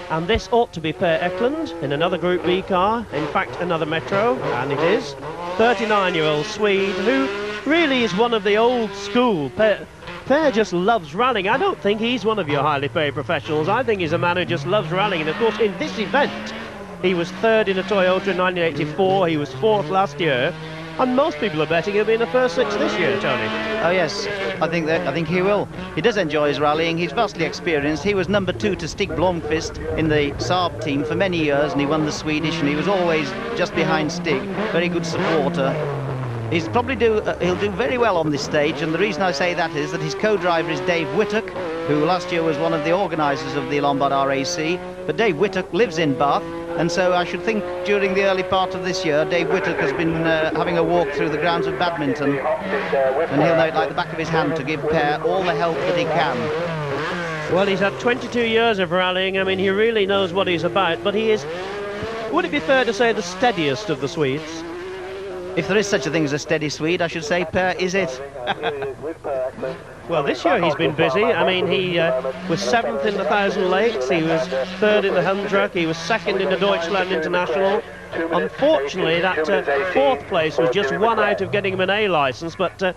And this ought to be Per Eklund in another Group B car, in fact another Metro, and it is. 39-year-old Swede who really is one of the old school. Per just loves rallying. I don't think he's one of your highly paid professionals. I think he's a man who just loves rallying. And of course in this event he was third in a Toyota in 1984, he was fourth last year. And most people are betting he'll be in the first six this year, Tony. Oh yes, I think he will. He does enjoy his rallying. He's vastly experienced. He was number 2 to Stig Blomqvist in the Saab team for many years, and he won the Swedish, and he was always just behind Stig. Very good supporter. He'll do very well on this stage, and the reason I say that is that his co-driver is Dave Whittock, who last year was one of the organisers of the Lombard RAC. But Dave Whittock lives in Bath, and so I should think during the early part of this year, Dave Whittock has been having a walk through the grounds of badminton, and he'll know it like the back of his hand to give Per all the help that he can. Well, he's had 22 years of rallying. I mean, he really knows what he's about, but he is, would it be fair to say, the steadiest of the Swedes? If there is such a thing as a steady Swede, I should say Per is it. Well, this year he's been busy. I mean, he was 7th in the 1,000 Lakes, he was 3rd in the Hundruck, he was 2nd in the Deutschland International. Unfortunately, that 4th place was just one out of getting him an A licence, but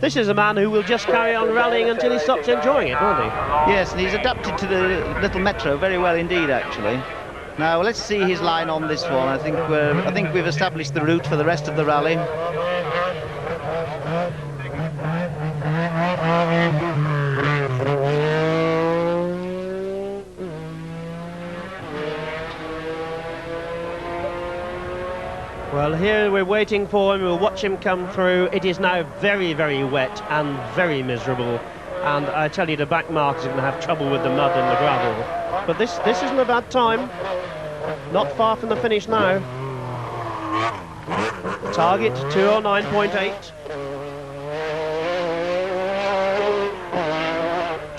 this is a man who will just carry on rallying until he stops enjoying it, won't he? Yes, and he's adapted to the little Metro very well indeed, actually. Now, let's see his line on this one. I think we've established the route for the rest of the rally. Well, here we're waiting for him. We'll watch him come through. It is now very, very wet and very miserable. And I tell you, the back mark is going to have trouble with the mud and the gravel. But this isn't a bad time. Not far from the finish now. Target 209.8.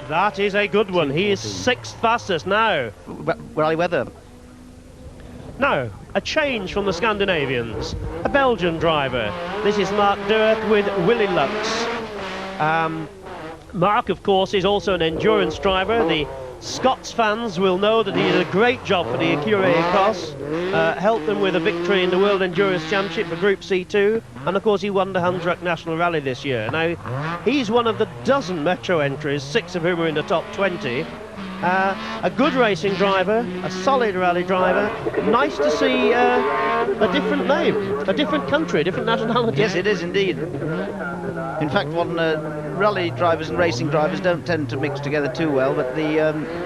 That is a good one. He is 6th fastest now. Rally weather. Now, a change from the Scandinavians. A Belgian driver. This is Marc Duez with Willy Lux. Marc, of course, is also an endurance driver. The Scots fans will know that he did a great job for the Écurie Écosse, helped them with a victory in the World Endurance Championship for Group C2, and of course he won the Hundruck National Rally this year. Now, he's one of the dozen Metro entries, 6 of whom are in the top 20. A good racing driver, a solid rally driver. Nice to see a different name, a different country, a different nationality. Yes, it is indeed. In fact, rally drivers and racing drivers don't tend to mix together too well, but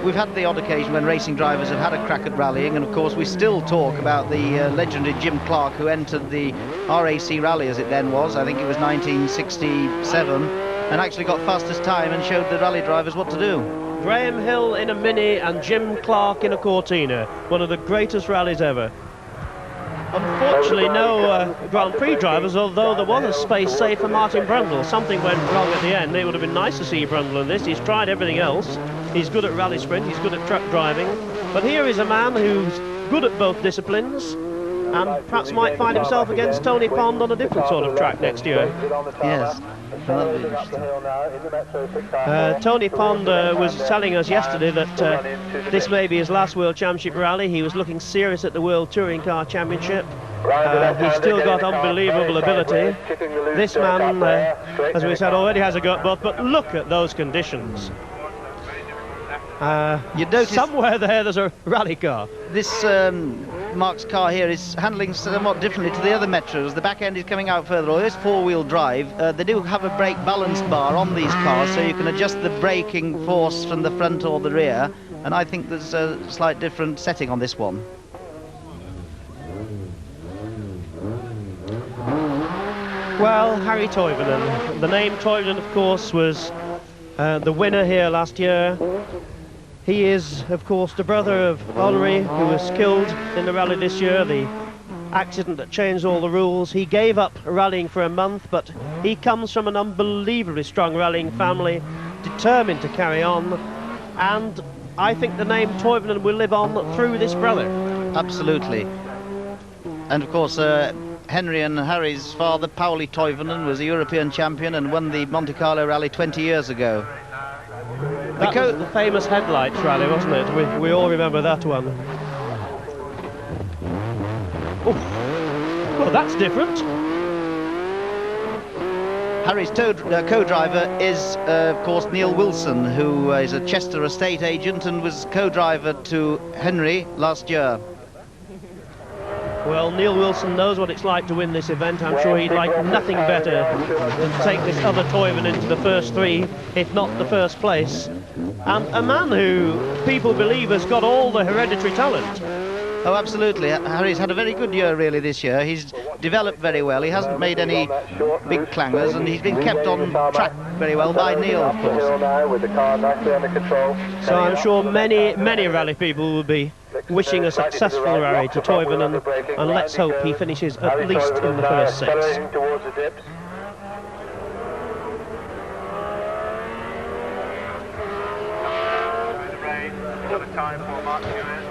we've had the odd occasion when racing drivers have had a crack at rallying, and of course we still talk about the legendary Jim Clark, who entered the RAC rally as it then was. I think it was 1967, and actually got fastest time and showed the rally drivers what to do. Graham Hill in a Mini and Jim Clark in a Cortina, one of the greatest rallies ever. Unfortunately, no Grand Prix drivers, although there was a space saved for Martin Brundle. Something went wrong at the end. It would have been nice to see Brundle in this. He's tried everything else. He's good at rally sprint, he's good at truck driving. But here is a man who's good at both disciplines, and perhaps might find himself against Tony Pond on a different sort of track next year. Yes. Tony Pond was telling us yesterday that this may be his last World Championship rally. He was looking serious at the World Touring Car Championship. He's still got unbelievable ability. This man, as we said, already has a gut buff, but look at those conditions. You notice somewhere there's a rally car. This Marc's car here is handling somewhat differently to the other Metros. The back end is coming out further. Although it's 4-wheel drive, they do have a brake balance bar on these cars, so you can adjust the braking force from the front or the rear, and I think there's a slight different setting on this one. Well, Harri Toivonen. The name Toivonen, of course, was the winner here last year. He is, of course, the brother of Henri, who was killed in the rally this year, the accident that changed all the rules. He gave up rallying for a month, but he comes from an unbelievably strong rallying family, determined to carry on, and I think the name Toivonen will live on through this brother. Absolutely. And, of course, Henry and Harry's father, Pauli Toivonen, was a European champion and won the Monte Carlo Rally 20 years ago. That was the famous headlights rally, wasn't it? We all remember that one. Oh, well, that's different. Harry's co-driver is, of course, Neil Wilson, who is a Chester estate agent and was co-driver to Henry last year. Well, Neil Wilson knows what it's like to win this event. I'm sure he'd like nothing better than to take this other Toivonen into the first three, if not the first place. And a man who people believe has got all the hereditary talent. Oh, absolutely. Harry's had a very good year, really, this year. He's developed very well. He hasn't made any big clangers, and he's been kept on track very well by Neil, of course. So I'm sure many rally people will be wishing a successful rally to Toivonen, and let's hope he finishes at least in the first six.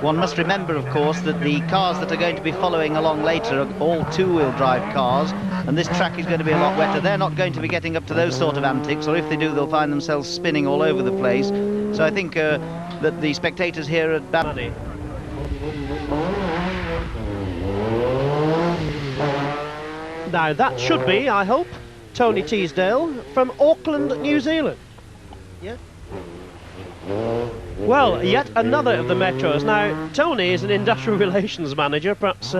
One must remember, of course, that the cars that are going to be following along later are all two-wheel drive cars, and this track is going to be a lot wetter. They're not going to be getting up to those sort of antics, or if they do, they'll find themselves spinning all over the place. So I think that the spectators here at Bamani. Now that should be, I hope, Tony Teasdale from Auckland, New Zealand. Yeah. Well, yet another of the Metros. Now, Tony is an industrial relations manager. Perhaps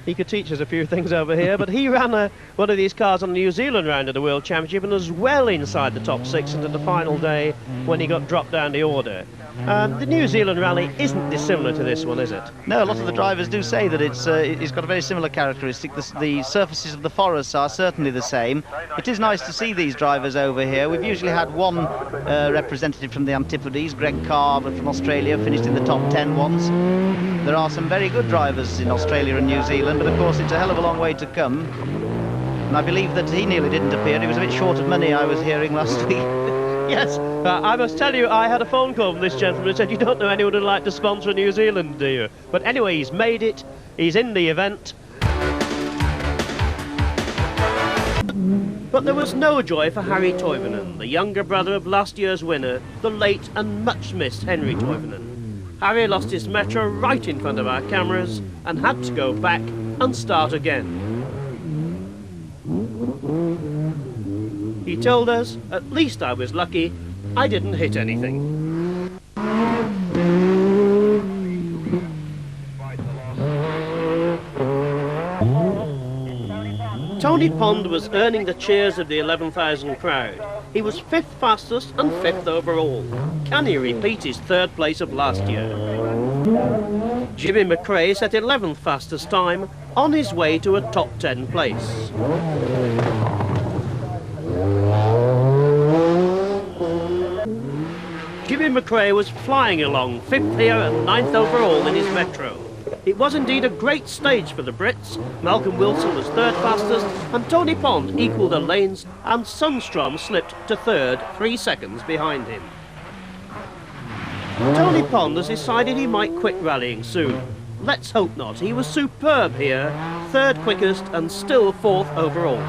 he could teach us a few things over here, but he ran one of these cars on the New Zealand round of the World Championship and was well inside the top six into the final day when he got dropped down the order. The New Zealand rally isn't dissimilar to this one, is it? No, a lot of the drivers do say that it's got a very similar characteristic. The surfaces of the forests are certainly the same. It is nice to see these drivers over here. We've usually had one representative from the Antipodes, Greg Carr from Australia, finished in the top 10 once. There are some very good drivers in Australia and New Zealand, but of course it's a hell of a long way to come. And I believe that he nearly didn't appear. He was a bit short of money, I was hearing last week. Yes, I must tell you, I had a phone call from this gentleman who said, you don't know anyone who'd like to sponsor New Zealand, do you? But anyway, he's made it, he's in the event. But there was no joy for Harri Toivonen, the younger brother of last year's winner, the late and much missed Henri Toivonen. Harri lost his Metro right in front of our cameras and had to go back and start again. He told us, at least I was lucky, I didn't hit anything. Tony Pond was earning the cheers of the 11,000 crowd. He was 5th fastest and 5th overall. Can he repeat his 3rd place of last year? Jimmy McRae set 11th fastest time, on his way to a top 10 place. Jimmy McRae was flying along, 5th here and 9th overall in his Metro. It was indeed a great stage for the Brits. Malcolm Wilson was 3rd fastest, and Tony Pond equalled the lanes, and Sundstrom slipped to 3rd, 3 seconds behind him. Tony Pond has decided he might quit rallying soon. Let's hope not. He was superb here, 3rd quickest and still 4th overall.